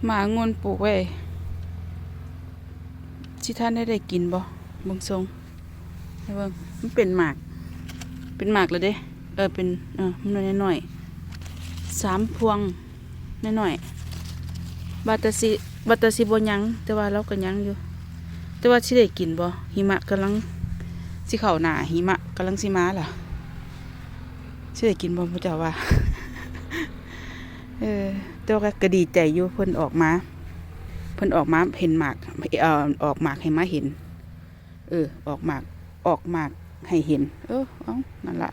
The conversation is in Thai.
หมางนปลูกไว้สิท่านได้กินบ่เบิ่งทรงให้เบิ่งมันเป็นหมากแล้วเด้เป็นมันน้อยๆ3 พวงน้อยๆบัดตาสิบ่ยังแต่ว่าเราก็ยังอยู่แต่ว่าสิได้กินบ่หิมะกำลังสิเข้าหน้าหิมะกำลังสิมาล่ะสิได้กินบ่พ่อเจ้าว่า แต่ว่าก็ดีใจอยู่เพิ่นออกมาเห็นหมากออกหมากให้มาเห็นออกหมากให้เห็นเอานั่นล่ะ